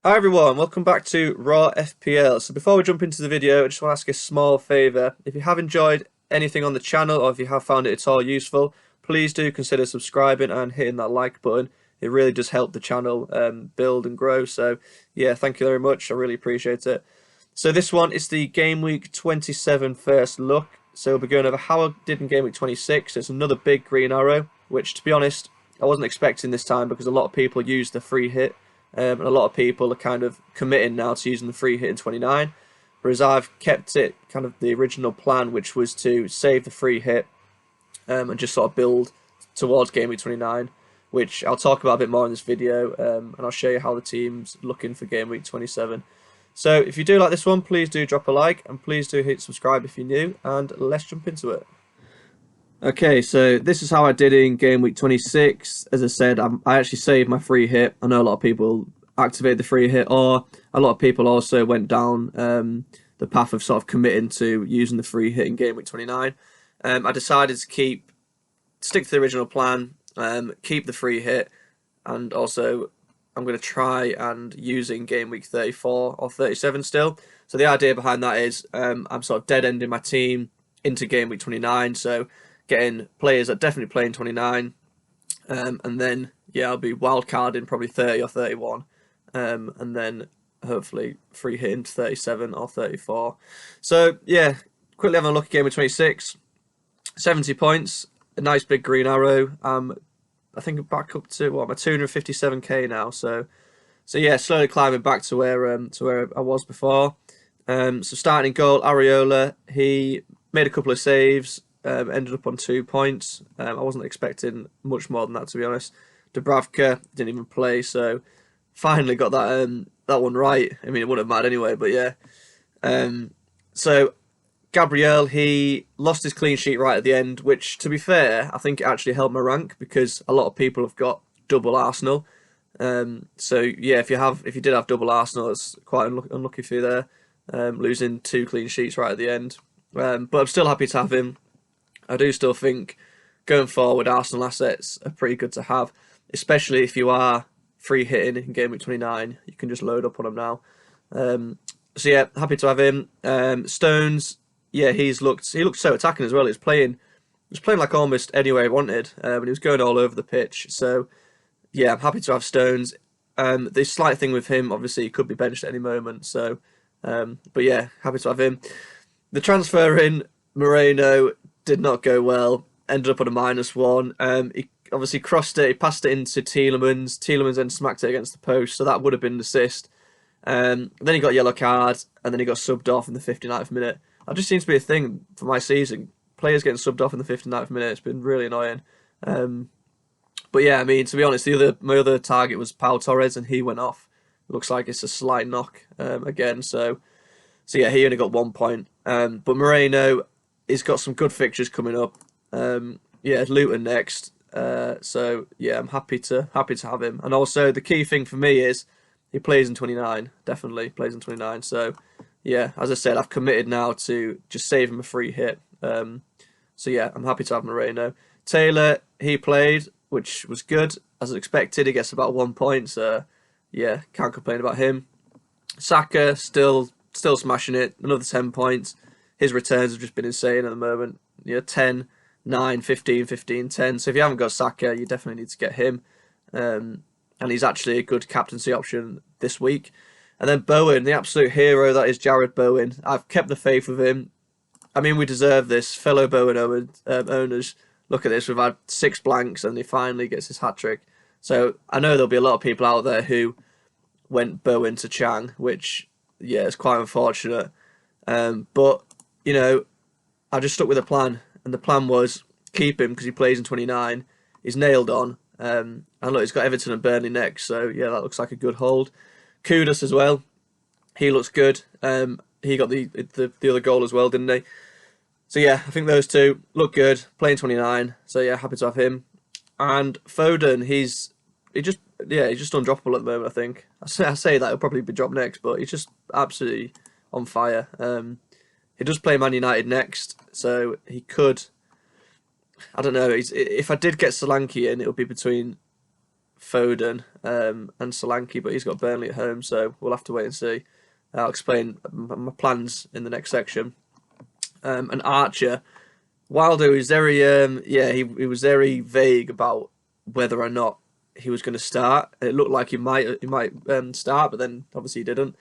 Hi everyone, welcome back to RAW.FPL. So before we jump into the video, I just want to ask a small favour. If you have enjoyed anything on the channel or if you have found it at all useful, please do consider subscribing and hitting that like button. It really does help the channel build and grow. So yeah, thank you very much. I really appreciate it. So this one is the Game Week 27 first look. So we'll be going over how I did in Game Week 26. It's another big green arrow, which to be honest, I wasn't expecting this time because a lot of people use the free hit. And a lot of people are kind of committing now to using the free hit in 29, whereas I've kept it kind of the original plan, which was to save the free hit and just sort of build towards Game Week 29, which I'll talk about a bit more in this video, and I'll show you how the team's looking for Game Week 27. So if you do like this one, please do drop a like, and please do hit subscribe if you're new, and let's jump into it. Okay, so this is how I did in Game Week 26. As I said, I actually saved my free hit. I know a lot of people activate the free hit, or a lot of people also went down the path of sort of committing to using the free hit in Game Week 29. I decided to stick to the original plan, keep the free hit, and also I'm going to try and use it in Game Week 34 or 37 still. So the idea behind that is I'm sort of dead-ending my team into Game Week 29, so getting players that definitely play in 29, and then yeah, I'll be wildcarding probably 30 or 31, and then hopefully free hitting 37 or 34. So yeah, quickly having a look at Game of 26, 70 points, a nice big green arrow. I think back up to my 257k now. So yeah, slowly climbing back to where I was before. So starting in goal, Areola, he made a couple of saves. Ended up on 2 points. I wasn't expecting much more than that, to be honest. Dubravka didn't even play, so finally got that one right. I mean, it wouldn't have mattered anyway, but yeah. So Gabriel, he lost his clean sheet right at the end, which, to be fair, I think it actually helped my rank because a lot of people have got double Arsenal. So yeah, if you did have double Arsenal, it's quite unlucky for you there, losing 2 clean sheets right at the end. But I'm still happy to have him. I do still think going forward, Arsenal assets are pretty good to have, especially if you are free hitting in Game Week 29. You can just load up on them now. So yeah, happy to have him. Stones, yeah, he looked so attacking as well. He was playing like almost anywhere he wanted, and he was going all over the pitch. So yeah, I'm happy to have Stones. The slight thing with him, obviously, he could be benched at any moment. So, but yeah, happy to have him. The transfer in Moreno did not go well. Ended up on a -1. He obviously crossed it. He passed it into Tielemans. Tielemans then smacked it against the post, so that would have been an assist. Then he got a yellow card, and then he got subbed off in the 59th minute. That just seems to be a thing for my season. Players getting subbed off in the 59th minute. It's been really annoying. But yeah, I mean, to be honest, my other target was Pau Torres, and he went off. Looks like it's a slight knock again. So yeah, he only got 1 point. But Moreno, he's got some good fixtures coming up. Yeah, Luton next. So yeah, I'm happy to have him. And also the key thing for me is he plays in 29. Definitely plays in 29. So yeah, as I said, I've committed now to just save him a free hit. So yeah, I'm happy to have Moreno. Taylor, he played, which was good as expected. He gets about 1 point. So yeah, can't complain about him. Saka still smashing it. Another 10 points. His returns have just been insane at the moment. 10, 9, 15, 15, 10. So if you haven't got Saka, you definitely need to get him. And he's actually a good captaincy option this week. And then Bowen, the absolute hero that is Jared Bowen. I've kept the faith with him. I mean, we deserve this. Fellow Bowen owners, look at this. We've had 6 blanks and he finally gets his hat-trick. So I know there'll be a lot of people out there who went Bowen to Chang, which, yeah, is quite unfortunate. But I just stuck with a plan, and the plan was keep him because he plays in 29. He's nailed on, and look, he's got Everton and Burnley next, so yeah, that looks like a good hold. Kudus as well, he looks good. He got the other goal as well, didn't he? So yeah, I think those two look good. Playing 29, so yeah, happy to have him. And Foden, he's just undroppable at the moment. I think I say that he'll probably be dropped next, but he's just absolutely on fire. He does play Man United next, so he could. I don't know. If I did get Solanke in, it would be between Foden and Solanke, but he's got Burnley at home, so we'll have to wait and see. I'll explain my plans in the next section. And Archer, Wilder was very he was very vague about whether or not he was going to start. It looked like he might start, but then obviously he didn't.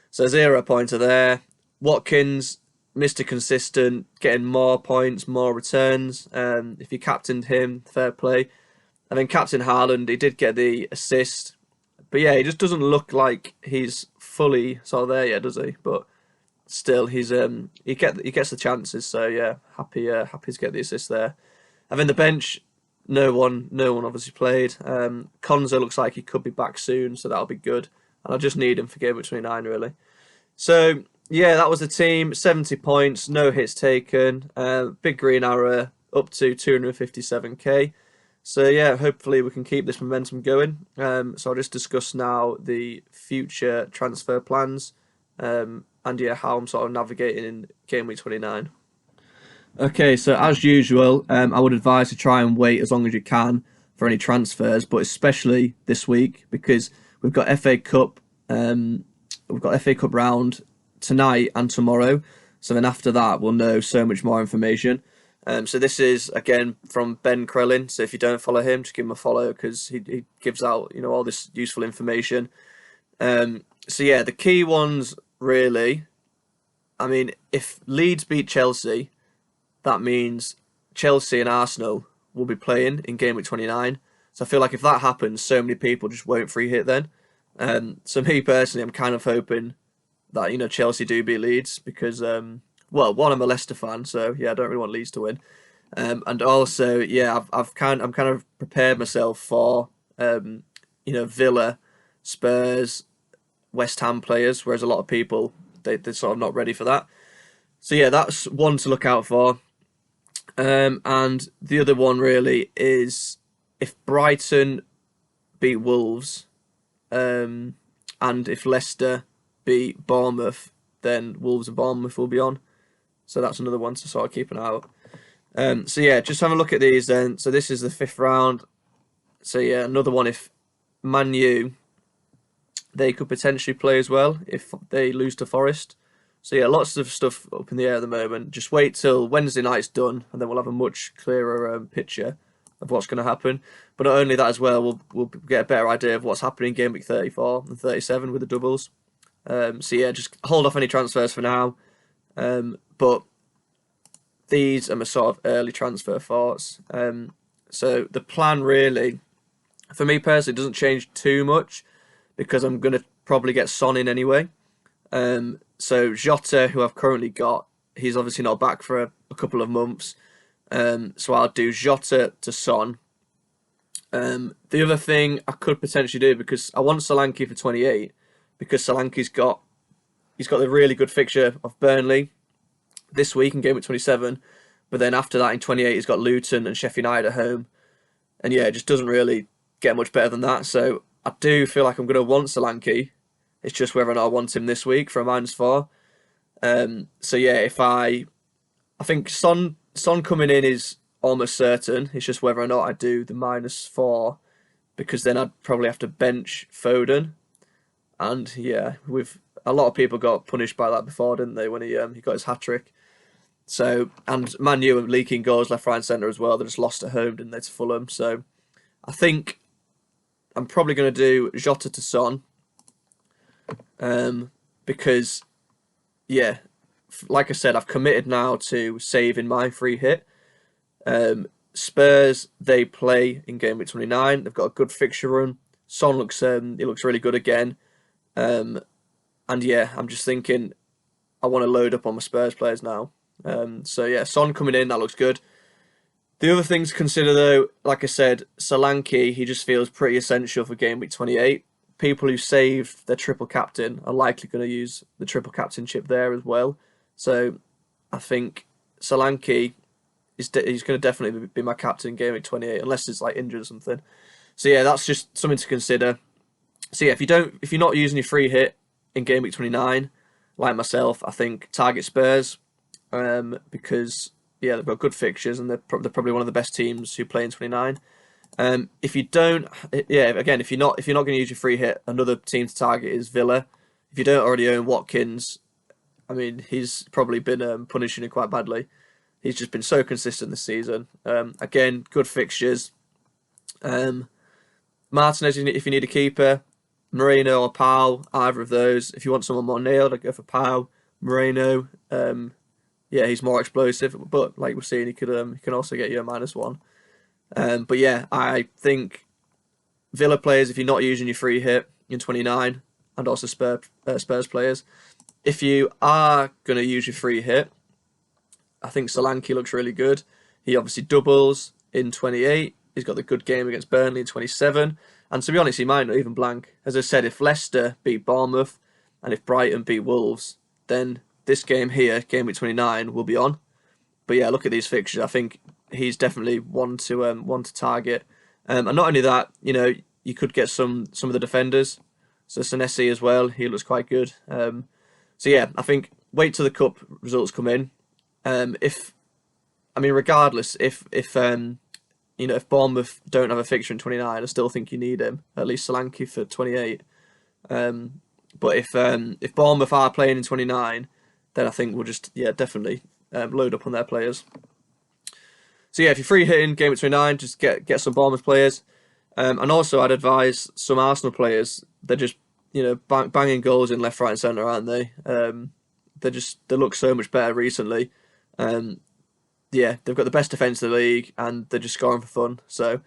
So 0 pointer there. Watkins, Mr. Consistent, getting more points, more returns. If you captained him, fair play. And then captain Haaland, he did get the assist, but yeah, he just doesn't look like he's fully sort of there yet, does he? But still, he gets the chances. So yeah, happy to get the assist there. And then the bench, no one obviously played. Konza looks like he could be back soon, so that'll be good. And I just need him for GW29 really. So yeah, that was the team. 70 points, no hits taken. Big green arrow up to 257k. So yeah, hopefully we can keep this momentum going. So I'll just discuss now the future transfer plans. And yeah, how I'm sort of navigating in game week 29. Okay, so as usual, I would advise to try and wait as long as you can for any transfers, but especially this week because we've got FA Cup round tonight and tomorrow. So then after that, we'll know so much more information. So this is again from Ben Krellin. So if you don't follow him, just give him a follow because he gives out all this useful information. So yeah, the key ones really. I mean, if Leeds beat Chelsea, that means Chelsea and Arsenal will be playing in game week 29. So I feel like if that happens, so many people just won't free hit then. So me personally, I'm kind of hoping that Chelsea do beat Leeds because one, I'm a Leicester fan, so yeah, I don't really want Leeds to win. And also, yeah, I'm kind of prepared myself for Villa, Spurs, West Ham players, whereas a lot of people they're sort of not ready for that. So yeah, that's one to look out for. And the other one really is if Brighton beat Wolves, and if Leicester beat Bournemouth, then Wolves and Bournemouth will be on. So that's another one to sort of keep an eye out. So yeah, just have a look at these then. So this is the 5th round. So yeah, another one if Man U, they could potentially play as well if they lose to Forest. So yeah, lots of stuff up in the air at the moment. Just wait till Wednesday night's done, and then we'll have a much clearer picture of what's going to happen. But not only that as well, we'll get a better idea of what's happening in game week 34 and 37 with the doubles. So yeah, just hold off any transfers for now. But these are my sort of early transfer thoughts. So the plan really, for me personally, doesn't change too much because I'm going to probably get Son in anyway. So Jota, who I've currently got, he's obviously not back for a couple of months. So I'll do Jota to Son. The other thing I could potentially do, because I want Solanke for 28, because Solanke's got the really good fixture of Burnley this week in game week 27, but then after that in 28 he's got Luton and Sheffield United at home, and yeah, it just doesn't really get much better than that. So I do feel like I'm going to want Solanke. It's just whether or not I want him this week for a -4. So yeah, I think Son coming in is almost certain. It's just whether or not I do the -4, because then I'd probably have to bench Foden. And yeah, a lot of people got punished by that before, didn't they, when he got his hat-trick. So, and Man U are leaking goals left, right and centre as well. They just lost at home, didn't they, to Fulham. So I think I'm probably going to do Jota to Son. Because, yeah, like I said, I've committed now to saving my free hit. Spurs, they play in game week 29. They've got a good fixture run. Son looks really good again. And yeah, I'm just thinking I want to load up on my Spurs players now. So yeah, Son coming in, that looks good. The other things to consider though, like I said, Solanke, he just feels pretty essential for game week 28. People who saved their triple captain are likely going to use the triple captain chip there as well. So I think Solanke he's going to definitely be my captain in game week 28, unless it's like injured or something. So yeah, that's just something to consider. So yeah, if you're not using your free hit in game week 29, like myself, I think target Spurs, because yeah, they've got good fixtures and they're probably one of the best teams who play in 29. If you don't, yeah, again, if you're not going to use your free hit, another team to target is Villa. If you don't already own Watkins, I mean, he's probably been punishing it quite badly. He's just been so consistent this season. Again, good fixtures. Martinez, if you need a keeper, Moreno or Powell, either of those. If you want someone more nailed, I'd go for Powell. Moreno, yeah, he's more explosive, but like we're seeing, he can also get you a -1. But yeah, I think Villa players, if you're not using your free hit in 29, and also Spurs players, if you are going to use your free hit, I think Solanke looks really good. He obviously doubles in 28. He's got the good game against Burnley in 27. And to be honest, he might not even blank. As I said, if Leicester beat Bournemouth and if Brighton beat Wolves, then this game here, game week 29, will be on. But yeah, look at these fixtures. I think he's definitely one to target. And not only that, you know, you could get some of the defenders. So Senesi as well, he looks quite good. So yeah, I think wait till the cup results come in. Regardless, if Bournemouth don't have a fixture in 29, I still think you need him. At least Solanke for 28. But if Bournemouth are playing in 29, then I think we'll just definitely load up on their players. So yeah, if you're free hitting game at 29, just get some Bournemouth players. And also I'd advise some Arsenal players. They're just banging goals in left, right, and centre, aren't they? They look so much better recently. Yeah, they've got the best defence in the league, and they're just scoring for fun. So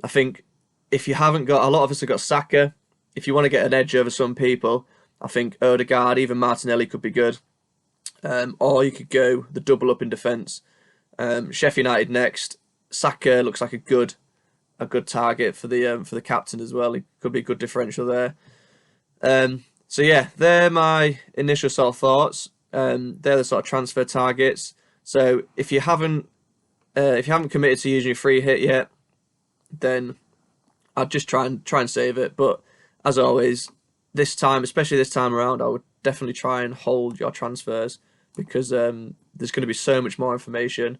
I think if you haven't got, a lot of us have got Saka. If you want to get an edge over some people, I think Odegaard, even Martinelli could be good. Or you could go the double up in defence. Sheffield United next. Saka looks like a good target for the captain as well. He could be a good differential there. So yeah, they're my initial sort of thoughts. They're the sort of transfer targets. So if you haven't committed to using your free hit yet, then I'd just try and save it. But as always, especially this time around, I would definitely try and hold your transfers because there's going to be so much more information.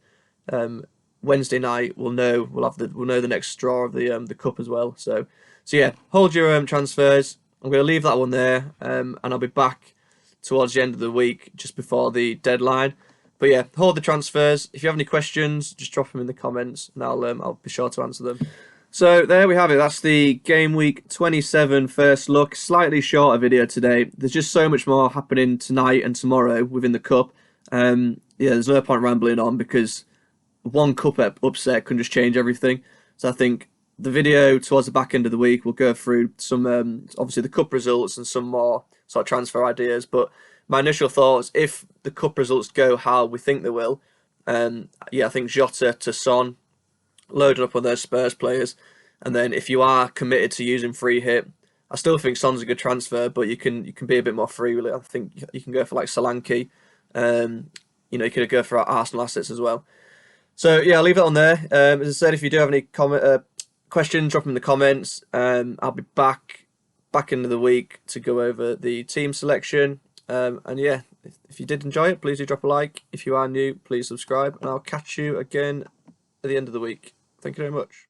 Wednesday night we'll know the next draw of the cup as well. So yeah, hold your transfers. I'm going to leave that one there, and I'll be back towards the end of the week, just before the deadline. But yeah, hold the transfers. If you have any questions, just drop them in the comments, and I'll be sure to answer them. So there we have it. That's the game week 27 first look. Slightly shorter video today. There's just so much more happening tonight and tomorrow within the cup. Yeah, there's no point rambling on because one cup upset can just change everything. So I think the video towards the back end of the week will go through some, obviously the cup results and some more sort of transfer ideas. But my initial thoughts, if the cup results go how we think they will, yeah, I think Jota to Son, loaded up on those Spurs players. And then if you are committed to using free hit, I still think Son's a good transfer, but you can be a bit more free with it. I think you can go for like Solanke. You could go for our Arsenal assets as well. So yeah, I'll leave it on there. As I said, if you do have any questions, drop them in the comments. I'll be back into the week to go over the team selection. And yeah, if you did enjoy it, please do drop a like. If you are new, please subscribe, and I'll catch you again at the end of the week. Thank you very much.